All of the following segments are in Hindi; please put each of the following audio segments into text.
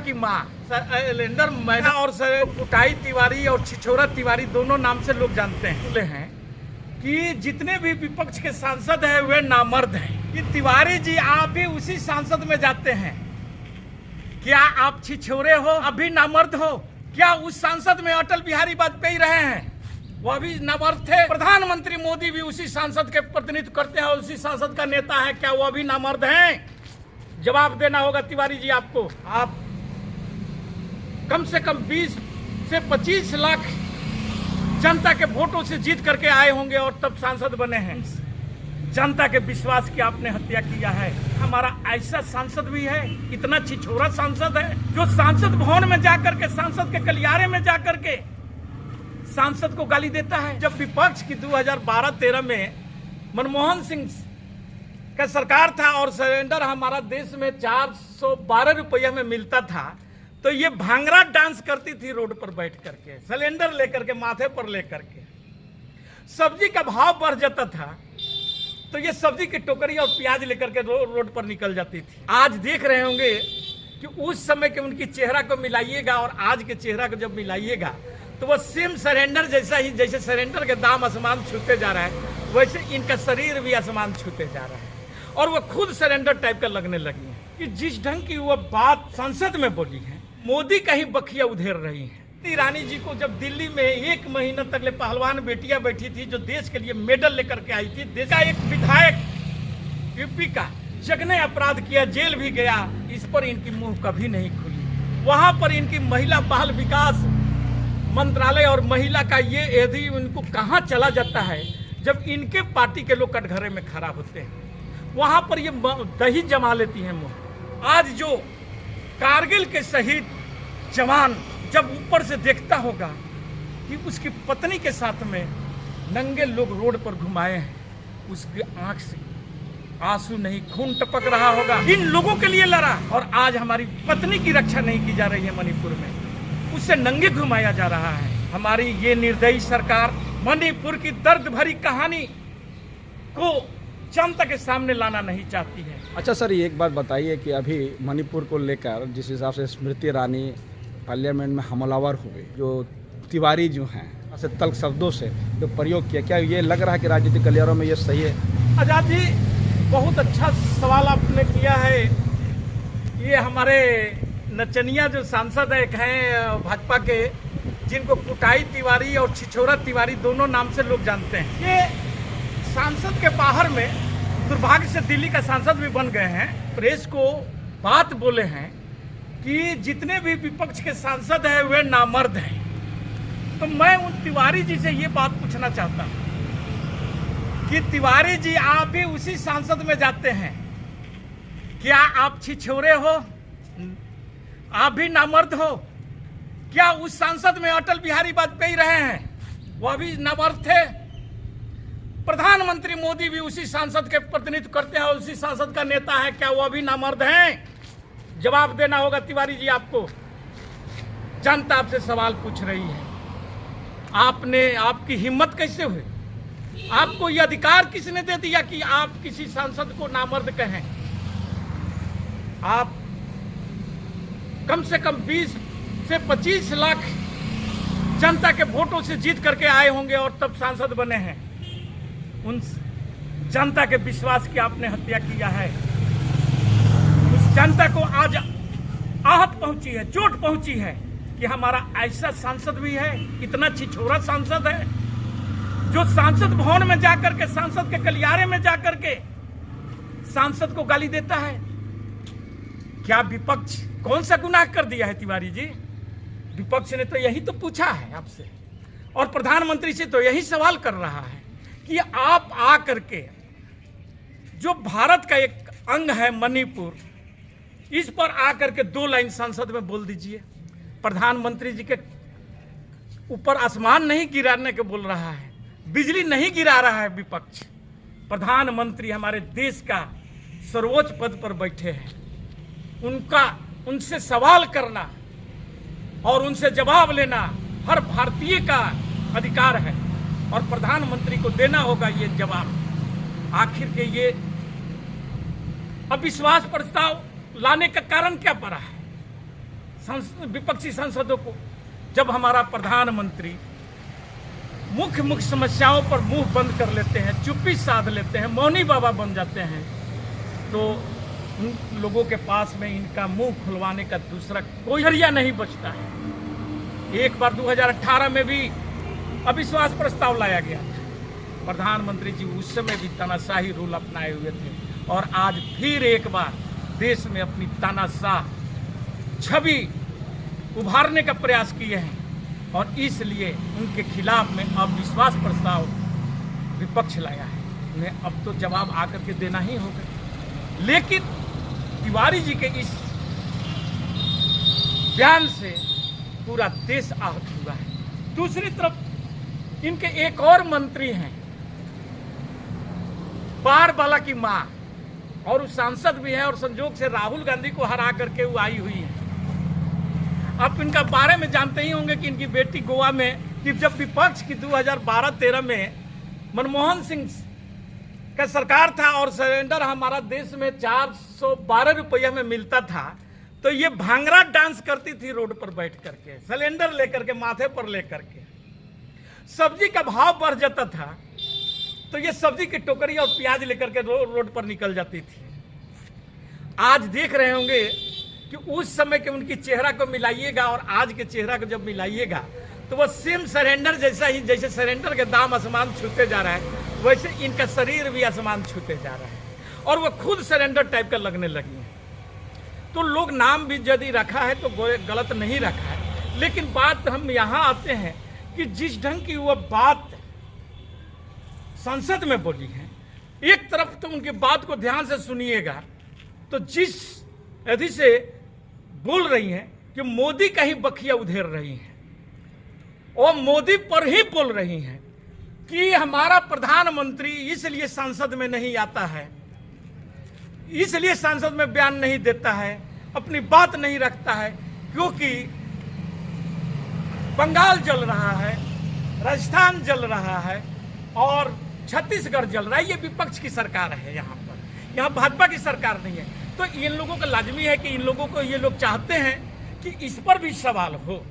की माँ शैलेंद्र मैना और कुटाई तिवारी और छिछोरा तिवारी दोनों नाम से लोग जानते हैं कि जितने भी विपक्ष के सांसद हैं वे नामर्द हैं। कि तिवारी जी आप भी उसी सांसद में जाते हैं, क्या आप छिछोरे हो, अभी नामर्द हो? क्या उस सांसद में अटल बिहारी वाजपेयी रहे हैं, वह भी नामर्द थे? प्रधानमंत्री मोदी भी उसी सांसद के प्रतिनिधित्व करते हैं और उसी सांसद का नेता है, क्या वह भी नामर्द हैं? जवाब देना होगा तिवारी जी आपको। आप कम से कम 20 से 25 लाख जनता के वोटों से जीत करके आए होंगे और तब सांसद बने हैं। जनता के विश्वास की आपने हत्या किया है। हमारा ऐसा सांसद भी है, इतना छिछोरा सांसद है जो सांसद भवन में जाकर के, सांसद के गलियारे में जाकर के सांसद को गाली देता है। जब विपक्ष की 2012-13 में मनमोहन सिंह का सरकार था और सिलेंडर हमारा देश में 412 रुपये में मिलता था, तो ये भांगड़ा डांस करती थी रोड पर बैठ करके, सिलेंडर लेकर के, माथे पर लेकर के। सब्जी का भाव बढ़ जाता था तो ये सब्जी की टोकरी और प्याज लेकर के रोड पर निकल जाती थी। आज देख रहे होंगे कि उस समय के उनकी चेहरा को मिलाइएगा और आज के चेहरा को जब मिलाइएगा तो वह सेम सरेंडर जैसा ही, जैसे सरेंडर के दाम आसमान छूते जा रहा है वैसे इनका शरीर भी आसमान छूते जा रहा है और वह खुद सरेंडर टाइप का लगने लगी है। कि जिस ढंग की वह बात संसद में बोली है, मोदी का ही बखिया उधेर रही है। ईरानी जी को जब दिल्ली में 1 महीना तक ले पहलवान बेटियां बैठी थी जो देश के लिए मेडल लेकर के आई थी, देश का एक विधायक यूपी का जघन्य अपराध किया, जेल भी गया, इस पर इनकी मुंह कभी नहीं खुली। वहां पर इनकी महिला बाल विकास मंत्रालय और महिला का ये यदि इनको कहाँ चला जाता है जब इनके पार्टी के लोग कटघरे में खड़ा होते हैं, वहां पर ये दही जमा लेती हैं मुंह। आज जो कारगिल के शहीद जवान जब ऊपर से देखता होगा कि उसकी पत्नी के साथ में नंगे लोग रोड पर घुमाए हैं, उसकी आंख से आंसू नहीं खून टपक रहा होगा। इन लोगों के लिए लड़ा और आज हमारी पत्नी की रक्षा नहीं की जा रही है मणिपुर में, उससे नंगे घुमाया जा रहा है। हमारी ये निर्दयी सरकार मणिपुर की दर्द भरी कहानी को जनता के सामने लाना नहीं चाहती है। अच्छा सर, ये एक बात बताइए कि अभी मणिपुर को लेकर जिस हिसाब से स्मृति ईरानी पार्लियामेंट में हमलावर हुए, जो तिवारी जो हैं ऐसे तल्ख शब्दों से जो प्रयोग किया, क्या ये लग रहा है कि राजनीतिक गलियारों में ये सही है? आजाद जी, बहुत अच्छा सवाल आपने किया है। ये हमारे नचनिया जो सांसद एक हैं भाजपा के, जिनको कुटाई तिवारी और छिछोरा तिवारी दोनों नाम से लोग जानते हैं, ये सांसद के बाहर में दुर्भाग्य से दिल्ली का सांसद भी बन गए हैं। प्रेस को बात बोले हैं कि जितने भी विपक्ष के सांसद हैं वे नामर्द हैं। तो मैं उन तिवारी जी से ये बात पूछना चाहता हूं कि तिवारी जी आप भी उसी सांसद में जाते हैं, क्या आप छिछोरे हो, आप भी नामर्द हो? क्या उस सांसद में अटल बिहारी वाजपेयी रहे हैं, वह भी नामर्द थे? प्रधानमंत्री मोदी भी उसी सांसद के प्रतिनिधित्व करते हैं और उसी सांसद का नेता है, क्या वह भी नामर्द हैं? जवाब देना होगा तिवारी जी आपको। जनता आपसे सवाल पूछ रही है, आपकी हिम्मत कैसे हुई? आपको यह अधिकार किसने दे दिया कि आप किसी सांसद को नामर्द कहें? आप कम से कम 20 से 25 लाख जनता के वोटों से जीत करके आए होंगे और तब सांसद बने हैं। उन जनता के विश्वास की आपने हत्या किया है। उस जनता को आज आहत पहुंची है, चोट पहुंची है कि हमारा ऐसा सांसद भी है, इतना छिछोरा सांसद है जो सांसद भवन में जाकर के, सांसद के गलियारे में जाकर के सांसद को गाली देता है। क्या विपक्ष कौन सा गुनाह कर दिया है तिवारी जी? विपक्ष ने तो यही तो पूछा है आपसे और प्रधानमंत्री से तो यही सवाल कर रहा है कि आप आ करके जो भारत का एक अंग है मणिपुर, इस पर आकर के 2 लाइन संसद में बोल दीजिए। प्रधानमंत्री जी के ऊपर आसमान नहीं गिराने के बोल रहा है, बिजली नहीं गिरा रहा है विपक्ष। प्रधानमंत्री हमारे देश का सर्वोच्च पद पर बैठे हैं, उनसे सवाल करना और उनसे जवाब लेना हर भारतीय का अधिकार है और प्रधानमंत्री को देना होगा ये जवाब। आखिर के ये अविश्वास प्रस्ताव लाने का कारण क्या पड़ा है? विपक्षी सांसदों को जब हमारा प्रधानमंत्री मुख्य समस्याओं पर मुंह बंद कर लेते हैं, चुप्पी साध लेते हैं, मौनी बाबा बन जाते हैं, तो उन लोगों के पास में इनका मुंह खुलवाने का दूसरा कोई जरिया नहीं बचता है। एक बार 2018 में भी अविश्वास प्रस्ताव लाया गया था, प्रधानमंत्री जी उस समय भी तानाशाही रूल अपनाए हुए थे, और आज फिर एक बार देश में अपनी तानाशाह छवि उभारने का प्रयास किए हैं, और इसलिए उनके खिलाफ में अविश्वास प्रस्ताव विपक्ष लाया है। उन्हें अब तो जवाब आकर के देना ही होगा। लेकिन तिवारी जी के इस बयान से पूरा देश आहत हुआ है। दूसरी तरफ इनके एक और मंत्री हैं, पारबाला की मां, और उस सांसद भी हैं, और संजोग से राहुल गांधी को हरा करके वो आई हुई है। आप इनका बारे में जानते ही होंगे कि इनकी बेटी गोवा में, कि जब विपक्ष की 2012-13 में मनमोहन सिंह का सरकार था और सिलेंडर हमारा देश में 412 रुपये में मिलता था, तो ये भांगड़ा डांस करती थी रोड पर बैठ करके, सिलेंडर लेकर के माथे पर लेकर के। सब्जी का भाव बढ़ जाता था तो ये सब्जी की टोकरी और प्याज लेकर के रोड पर निकल जाती थी। आज देख रहे होंगे कि उस समय के उनकी चेहरा को मिलाइएगा और आज के चेहरा को जब मिलाइएगा तो वह सेम सरेंडर जैसा ही, जैसे सरेंडर के दाम आसमान छूते जा रहा है, वैसे इनका शरीर भी आसमान छूते जा रहा है, और वह खुद सरेंडर टाइप का लगने लगी है। तो लोग नाम भी यदि रखा है तो गलत नहीं रखा है, लेकिन बात हम यहाँ आते हैं कि जिस ढंग की वह बात संसद में बोली है, एक तरफ तो उनकी बात को ध्यान से सुनिएगा तो जिस विधि से बोल रही हैं कि मोदी का ही बखिया उधेर रही हैं, और मोदी पर ही बोल रही हैं कि हमारा प्रधानमंत्री इसलिए संसद में नहीं आता है, इसलिए संसद में बयान नहीं देता है, अपनी बात नहीं रखता है, क्योंकि बंगाल जल रहा है, राजस्थान जल रहा है और छत्तीसगढ़ जल रहा है। ये विपक्ष की सरकार है, यहाँ भाजपा की सरकार नहीं है। तो इन लोगों का लाजमी है कि इन लोगों को, ये लोग चाहते हैं कि इस पर भी सवाल हो।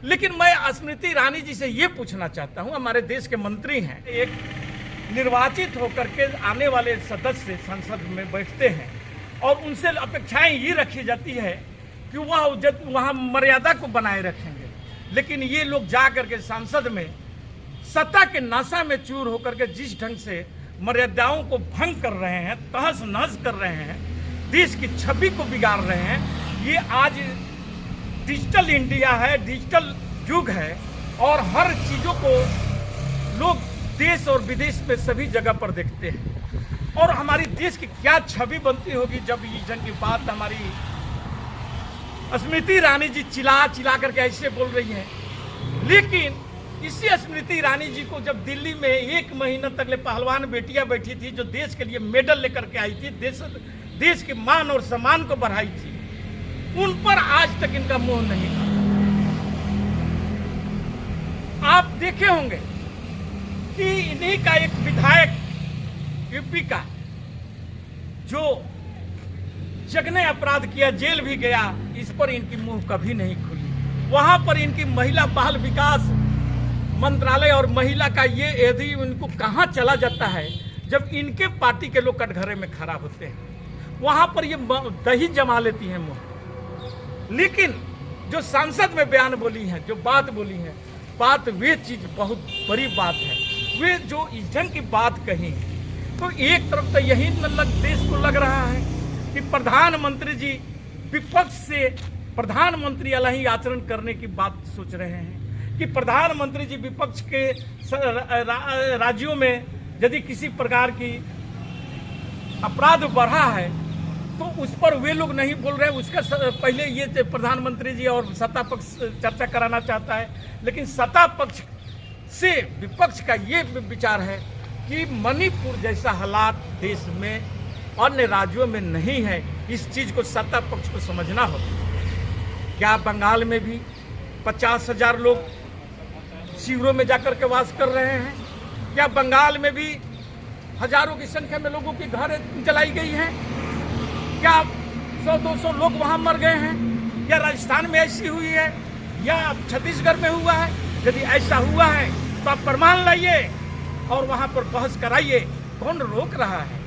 लेकिन मैं स्मृति ईरानी जी से ये पूछना चाहता हूँ, हमारे देश के मंत्री हैं, एक निर्वाचित होकर के आने वाले सदस्य संसद में बैठते हैं और उनसे अपेक्षाएं ये रखी जाती है कि वह वहाँ मर्यादा को बनाए रखेंगे, लेकिन ये लोग जा करके संसद में सत्ता के नशा में चूर होकर के जिस ढंग से मर्यादाओं को भंग कर रहे हैं, तहस नहस कर रहे हैं, देश की छवि को बिगाड़ रहे हैं। ये आज डिजिटल इंडिया है, डिजिटल युग है, और हर चीज़ों को लोग देश और विदेश में सभी जगह पर देखते हैं, और हमारी देश की क्या छवि बनती होगी जब ये जन की बात हमारी स्मृति ईरानी जी चिल्ला करके ऐसे बोल रही हैं। लेकिन इसी स्मृति ईरानी जी को जब दिल्ली में 1 महीना तक ले पहलवान बेटियां बैठी थी, जो देश के लिए मेडल लेकर के आई थी, देश के मान और सम्मान को बढ़ाई थी, उन पर आज तक इनका मुंह नहीं था। आप देखे होंगे कि इन्हीं का एक विधायक यूपी का जो जघन्य अपराध किया, जेल भी गया, इस पर इनकी मुंह कभी नहीं खुली। वहां पर इनकी महिला बाल विकास मंत्रालय और महिला का ये यदि इनको कहाँ चला जाता है जब इनके पार्टी के लोग कटघरे में खड़ा होते हैं, वहां पर ये दही जमा लेती हैं मुंह। लेकिन जो संसद में बयान बोली हैं, जो बात बोली है, बात वे चीज बहुत बड़ी बात है। वे जो इस ढंग की बात कही, तो एक तरफ तो यही देश को लग रहा है कि प्रधानमंत्री जी विपक्ष से प्रधानमंत्री वाला ही आचरण करने की बात सोच रहे हैं, कि प्रधानमंत्री जी विपक्ष के राज्यों में यदि किसी प्रकार की अपराध बढ़ा है तो उस पर वे लोग नहीं बोल रहे हैं। उसका पहले ये प्रधानमंत्री जी और सत्ता पक्ष चर्चा कराना चाहता है, लेकिन सत्ता पक्ष से विपक्ष का ये विचार है कि मणिपुर जैसा हालात देश में अन्य राज्यों में नहीं है। इस चीज़ को सत्ता पक्ष को समझना होगा। क्या बंगाल में भी 50,000 लोग शिविरों में जाकर के वास कर रहे हैं? क्या बंगाल में भी हजारों की संख्या में लोगों की घर जलाई गई हैं? क्या 100-200 लोग वहां मर गए हैं? या राजस्थान में ऐसी हुई है या छत्तीसगढ़ में हुआ है? यदि ऐसा हुआ है तो आप प्रमाण लाइए और वहां पर बहस कराइए। कौन रोक रहा है?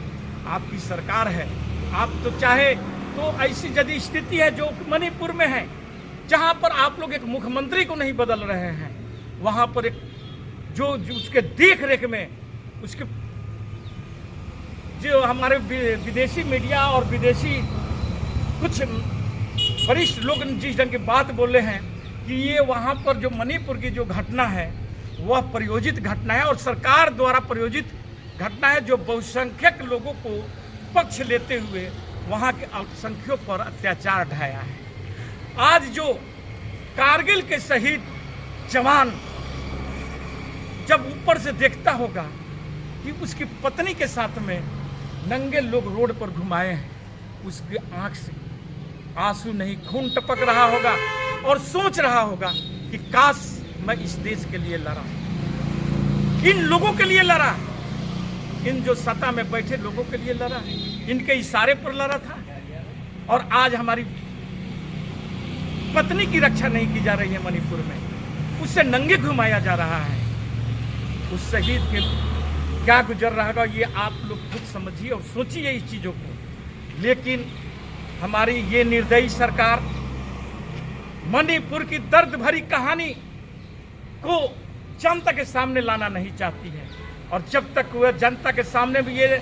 आपकी सरकार है। आप तो चाहे तो ऐसी यदि स्थिति है जो मणिपुर में है, जहां पर आप लोग एक मुख्यमंत्री को नहीं बदल रहे हैं, वहां पर एक जो उसके देख रेख में उसके जो हमारे विदेशी मीडिया और विदेशी कुछ वरिष्ठ लोग जिस ढंग की बात बोले हैं कि ये वहाँ पर जो मणिपुर की जो घटना है वह प्रयोजित घटना है और सरकार द्वारा प्रयोजित घटना है, जो बहुसंख्यक लोगों को पक्ष लेते हुए वहाँ के अल्पसंख्यकों पर अत्याचार ढाया है। आज जो कारगिल के शहीद जवान जब ऊपर से देखता होगा कि उसकी पत्नी के साथ में नंगे लोग रोड पर घुमाए हैं, उसकी आंख से आंसू नहीं खून टपक रहा होगा और सोच रहा होगा कि काश मैं इस देश के लिए लड़ा, इन लोगों के लिए लड़ा, इन जो सत्ता में बैठे लोगों के लिए लड़ा, इनके इशारे पर लड़ा था। और आज हमारी पत्नी की रक्षा नहीं की जा रही है मणिपुर में, उससे नंगे घुमाया जा रहा है। उस शहीद के क्या गुजर रहा होगा ये आप लोग खुद समझिए और सोचिए इस चीज़ों को। लेकिन हमारी ये निर्दयी सरकार मणिपुर की दर्द भरी कहानी को जनता के सामने लाना नहीं चाहती है। और जब तक वह जनता के सामने भी ये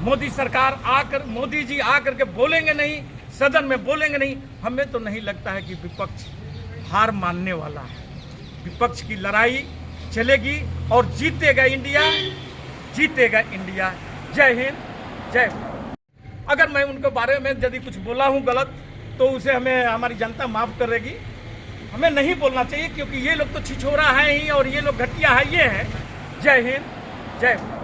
मोदी सरकार आकर, मोदी जी आकर के बोलेंगे नहीं, सदन में बोलेंगे नहीं, हमें तो नहीं लगता है कि विपक्ष हार मानने वाला है। विपक्ष की लड़ाई चलेगी और जीतेगा इंडिया, जीतेगा इंडिया। जय हिंद, जय भारत। अगर मैं उनके बारे में यदि कुछ बोला हूँ गलत तो उसे हमें हमारी जनता माफ़ करेगी। हमें नहीं बोलना चाहिए क्योंकि ये लोग तो छिछोरा है ही और ये लोग घटिया है, ये है। जय हिंद, जय भारत।